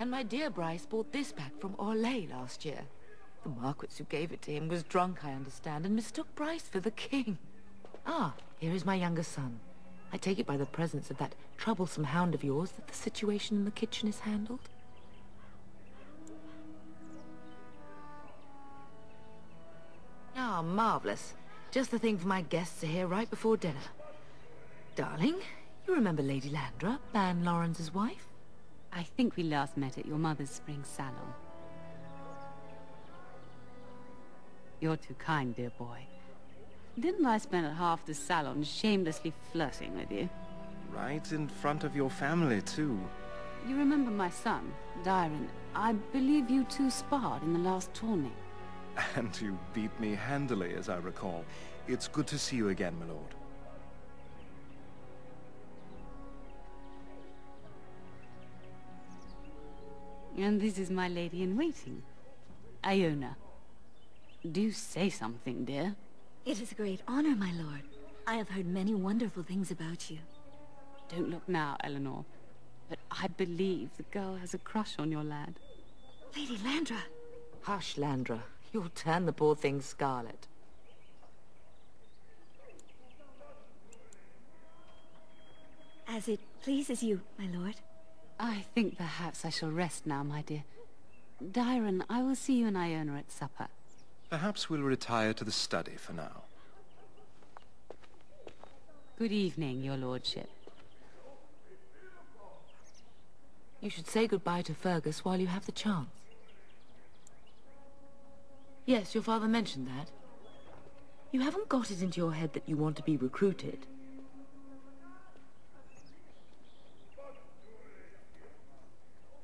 And my dear Bryce bought this back from Orlais last year. The Marquis who gave it to him was drunk, I understand, and mistook Bryce for the king. Ah, here is my younger son. I take it by the presence of that troublesome hound of yours that the situation in the kitchen is handled? Ah, marvelous. Just the thing for my guests to hear right before dinner. Darling, you remember Lady Landra, Ban Lawrence's wife? I think we last met at your mother's spring salon. You're too kind, dear boy. Didn't I spend half the salon shamelessly flirting with you? Right in front of your family, too. You remember my son, Dyron. I believe you two sparred in the last tourney. And you beat me handily, as I recall. It's good to see you again, my lord. And this is my lady-in-waiting, Iona. Do say something, dear. It is a great honor, my lord. I have heard many wonderful things about you. Don't look now, Eleanor. But I believe the girl has a crush on your lad. Lady Landra! Hush, Landra. You'll turn the poor thing scarlet. As it pleases you, my lord. I think perhaps I shall rest now, my dear. Dyron, I will see you and Iona at supper. Perhaps we'll retire to the study for now. Good evening, your lordship. You should say goodbye to Fergus while you have the chance. Yes, your father mentioned that. You haven't got it into your head that you want to be recruited.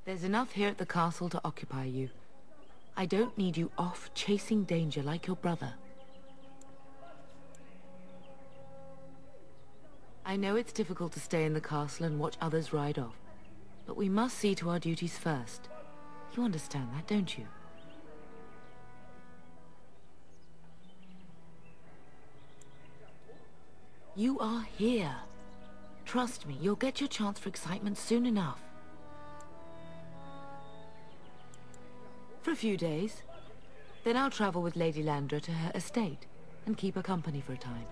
There's enough here at the castle to occupy you. I don't need you off chasing danger like your brother. I know it's difficult to stay in the castle and watch others ride off, but we must see to our duties first. You understand that, don't you? You are here. Trust me, you'll get your chance for excitement soon enough. For a few days. Then I'll travel with Lady Landra to her estate and keep her company for a time.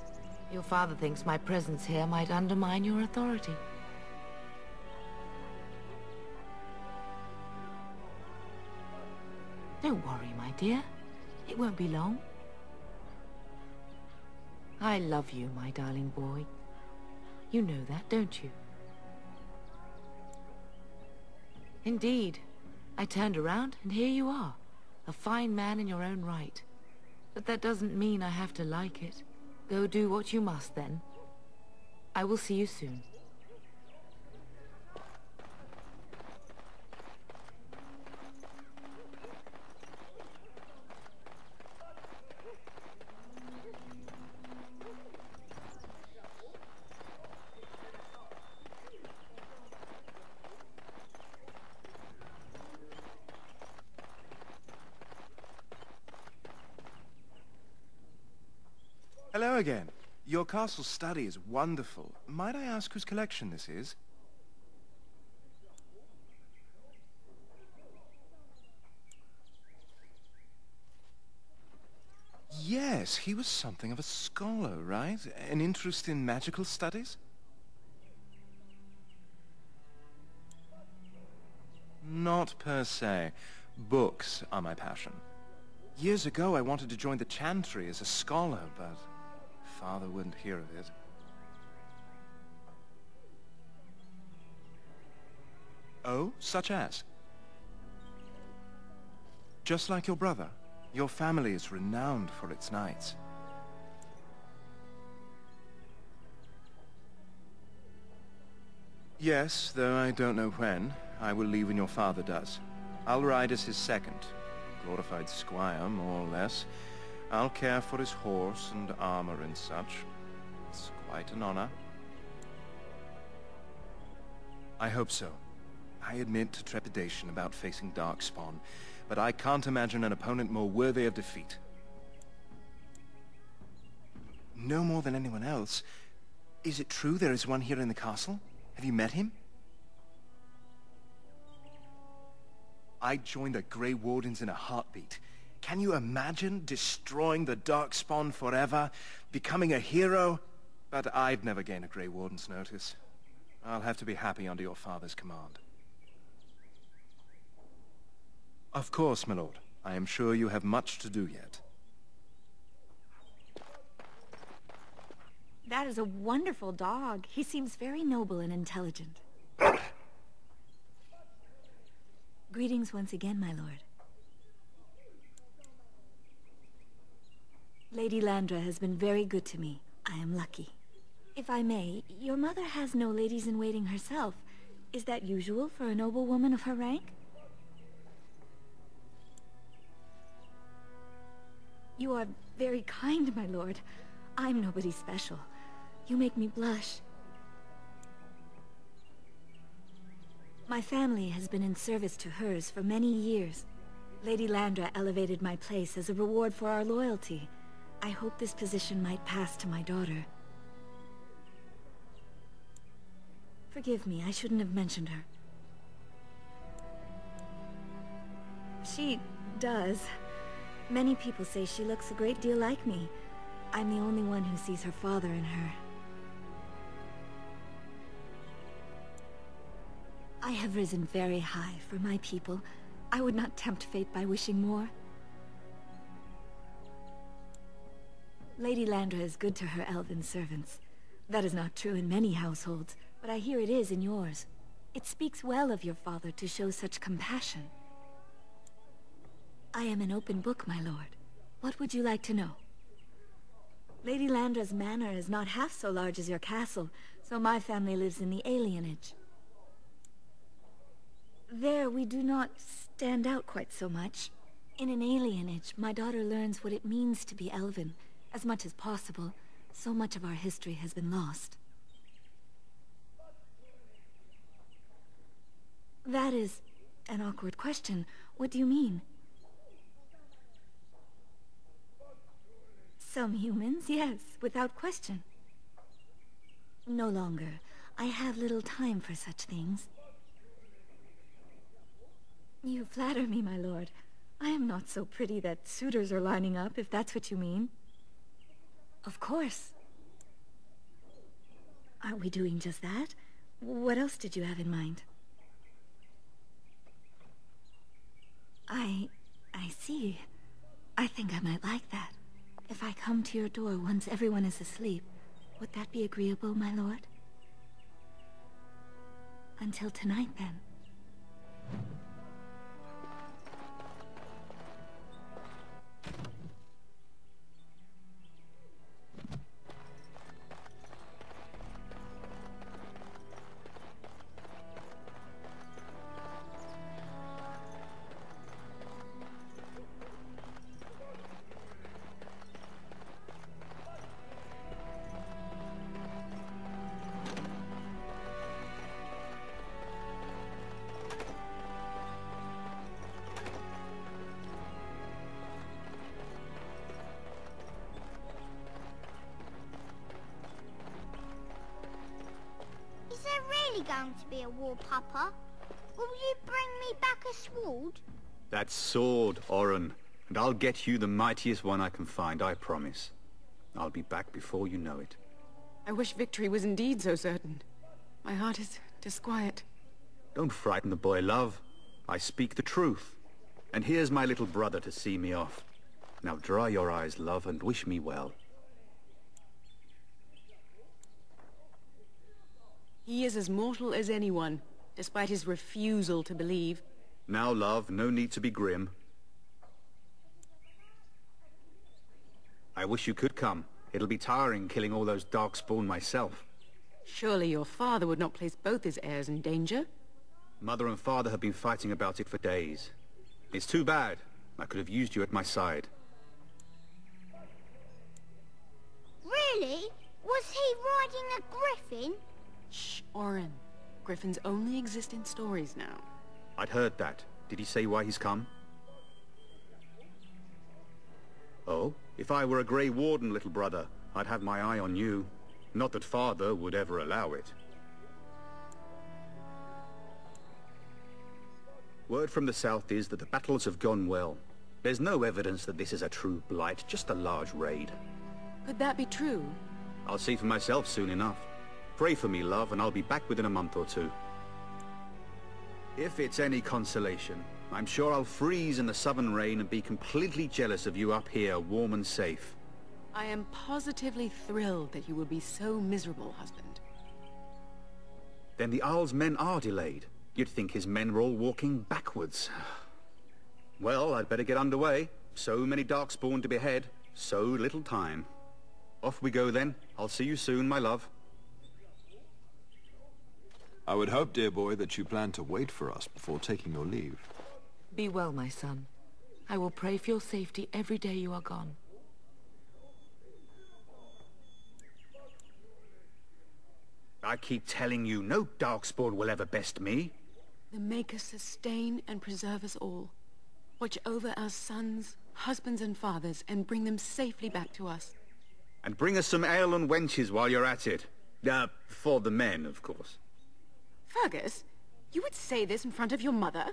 Your father thinks my presence here might undermine your authority. Don't worry, my dear. It won't be long. I love you, my darling boy. You know that, don't you? Indeed. I turned around, and here you are. A fine man in your own right. But that doesn't mean I have to like it. Go do what you must, then. I will see you soon. Hello again. Your castle study is wonderful. Might I ask whose collection this is? Yes, he was something of a scholar, right? An interest in magical studies? Not per se. Books are my passion. Years ago, I wanted to join the Chantry as a scholar, but Father wouldn't hear of it. Oh, such as? Just like your brother, your family is renowned for its knights. Yes, though I don't know when. I will leave when your father does. I'll ride as his second. Glorified squire, more or less. I'll care for his horse and armor and such. It's quite an honor. I hope so. I admit to trepidation about facing Darkspawn, but I can't imagine an opponent more worthy of defeat. No more than anyone else. Is it true there is one here in the castle? Have you met him? I'd join the Grey Wardens in a heartbeat. Can you imagine destroying the Darkspawn forever, becoming a hero? But I'd never gain a Grey Warden's notice. I'll have to be happy under your father's command. Of course, my lord. I am sure you have much to do yet. That is a wonderful dog. He seems very noble and intelligent. Greetings once again, my lord. Lady Landra has been very good to me. I am lucky. If I may, your mother has no ladies-in-waiting herself. Is that usual for a noblewoman of her rank? You are very kind, my lord. I'm nobody special. You make me blush. My family has been in service to hers for many years. Lady Landra elevated my place as a reward for our loyalty. I hope this position might pass to my daughter. Forgive me, I shouldn't have mentioned her. She does. Many people say she looks a great deal like me. I'm the only one who sees her father in her. I have risen very high for my people. I would not tempt fate by wishing more. Lady Landra is good to her elven servants. That is not true in many households, but I hear it is in yours. It speaks well of your father to show such compassion. I am an open book, my lord. What would you like to know? Lady Landra's manor is not half so large as your castle, so my family lives in the alienage. There, we do not stand out quite so much. In an alienage, my daughter learns what it means to be elven, as much as possible. So much of our history has been lost. That is an awkward question. What do you mean? Some humans, yes, without question. No longer. I have little time for such things. You flatter me, my lord. I am not so pretty that suitors are lining up, if that's what you mean. Of course. Aren't we doing just that? What else did you have in mind? I see. I think I might like that. If I come to your door once everyone is asleep, would that be agreeable, my lord? Until tonight, then. Going to be a war, Papa? Will you bring me back a sword? That sword, Oren, and I'll get you the mightiest one I can find, I promise. I'll be back before you know it. I wish victory was indeed so certain. My heart is disquiet. Don't frighten the boy, love. I speak the truth. And here's my little brother to see me off. Now dry your eyes, love, and wish me well. He is as mortal as anyone, despite his refusal to believe. Now, love, no need to be grim. I wish you could come. It'll be tiring killing all those darkspawn myself. Surely your father would not place both his heirs in danger? Mother and father have been fighting about it for days. It's too bad. I could have used you at my side. Really? Was he riding a griffin? Shh, Oren. Griffins only exist in stories now. I'd heard that. Did he say why he's come? Oh, if I were a Grey Warden, little brother, I'd have my eye on you. Not that father would ever allow it. Word from the south is that the battles have gone well. There's no evidence that this is a true blight, just a large raid. Could that be true? I'll see for myself soon enough. Pray for me, love, and I'll be back within a month or two. If it's any consolation, I'm sure I'll freeze in the southern rain and be completely jealous of you up here, warm and safe. I am positively thrilled that you will be so miserable, husband. Then the Owl's men are delayed. You'd think his men were all walking backwards. Well, I'd better get underway. So many Darkspawn to behead, so little time. Off we go then. I'll see you soon, my love. I would hope, dear boy, that you plan to wait for us before taking your leave. Be well, my son. I will pray for your safety every day you are gone. I keep telling you, no Darkspawn will ever best me. The Maker sustain and preserve us all. Watch over our sons, husbands and fathers, and bring them safely back to us. And bring us some ale and wenches while you're at it. For the men, of course. Fergus, you would say this in front of your mother?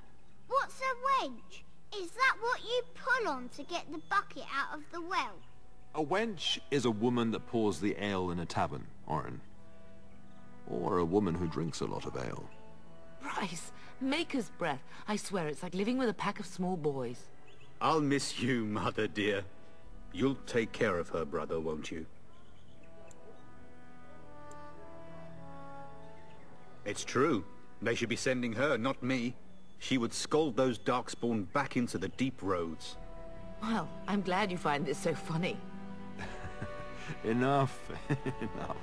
What's a wench? Is that what you pull on to get the bucket out of the well? A wench is a woman that pours the ale in a tavern, Orin. Or a woman who drinks a lot of ale. Bryce, Maker's breath. I swear it's like living with a pack of small boys. I'll miss you, mother dear. You'll take care of her, brother, won't you? It's true. They should be sending her, not me. She would scold those Darkspawn back into the deep roads. Well, I'm glad you find this so funny. Enough. Enough.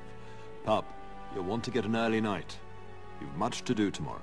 Pup, you'll want to get an early night. You've much to do tomorrow.